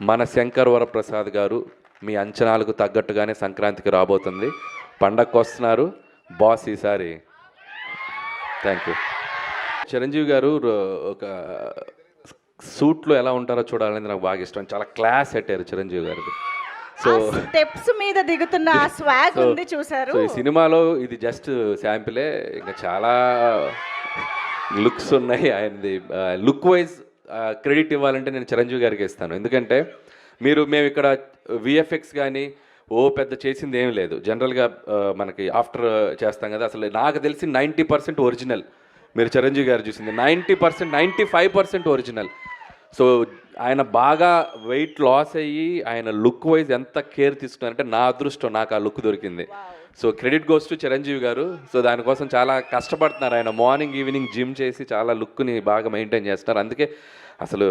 మన శంకర్ వరప్రసాద్ గారు మీ అంచనాలకు తగ్గట్టుగానే సంక్రాంతికి రాబోతుంది. పండగకు వస్తున్నారు బాస్ ఈసారి. Thank you. చిరంజీవి గారు ఒక సూట్లో ఎలా ఉంటారో చూడాలనేది నాకు బాగా ఇష్టం. చాలా క్లాస్ పెట్టారు చిరంజీవి గారికి. సో స్టెప్స్ మీద దిగుతున్న ఆ స్వాగ్ ఉంది చూసారు. సో ఈ సినిమాలో ఇది జస్ట్ శాంపిలే, ఇంకా చాలా లుక్స్ ఉన్నాయి ఆయనది. లుక్ వైజ్ క్రెడిట్ ఇవ్వాలంటే నేను చిరంజీవి గారికి ఇస్తాను. ఎందుకంటే మేము ఇక్కడ విఎఫ్ఎక్స్ కానీ పెద్ద చేసింది ఏం లేదు. జనరల్గా మనకి ఆఫ్టర్ చేస్తాం కదా, అసలు నాకు తెలిసి 90% ఒరిజినల్. మీరు చిరంజీవి గారు చూసింది 90%, 95% ఒరిజినల్. సో ఆయన బాగా వెయిట్ లాస్ అయ్యి ఆయన లుక్ వైజ్ ఎంత కేర్ తీసుకున్నారంటే నా అదృష్టం, నాకు ఆ లుక్ దొరికింది. So credit goes to Chiranjeevi గారు. సో దానికోసం చాలా కష్టపడుతున్నారు ఆయన. మార్నింగ్ ఈవినింగ్ జిమ్ చేసి చాలా లుక్ని బాగా మెయింటైన్ చేస్తున్నారు. అందుకే అసలు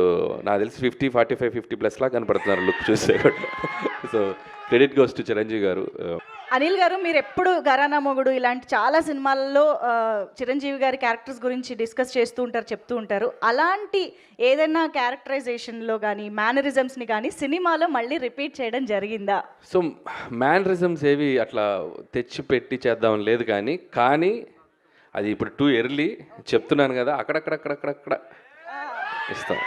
నాకు తెలిసి 50, 45, 50+ లా కనపడుతున్నారు లుక్ చూసే. So credit goes to Chiranjeevi గారు. అనిల్ గారు, మీరు ఎప్పుడు ఘరానా మొగుడు ఇలాంటి చాలా సినిమాల్లో చిరంజీవి గారి క్యారెక్టర్స్ గురించి డిస్కస్ చేస్తూ ఉంటారు, చెప్తూ ఉంటారు. అలాంటి ఏదైనా క్యారెక్టరైజేషన్లో కానీ మేనరిజమ్స్ని కానీ సినిమాలో మళ్ళీ రిపీట్ చేయడం జరిగిందా? సో మేనరిజమ్స్ ఏవి అట్లా తెచ్చి పెట్టి చేద్దాం లేదు, కానీ అది ఇప్పుడు టూ ఎర్లీ చెప్తున్నాను కదా, అక్కడక్కడ ఇస్తాం.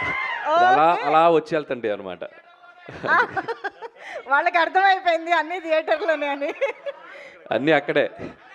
అలా వచ్చి వెళ్తండి అనమాట. వాళ్ళకి అర్థమైపోయింది అన్ని థియేటర్లోనే అని. అన్నీ అక్కడే.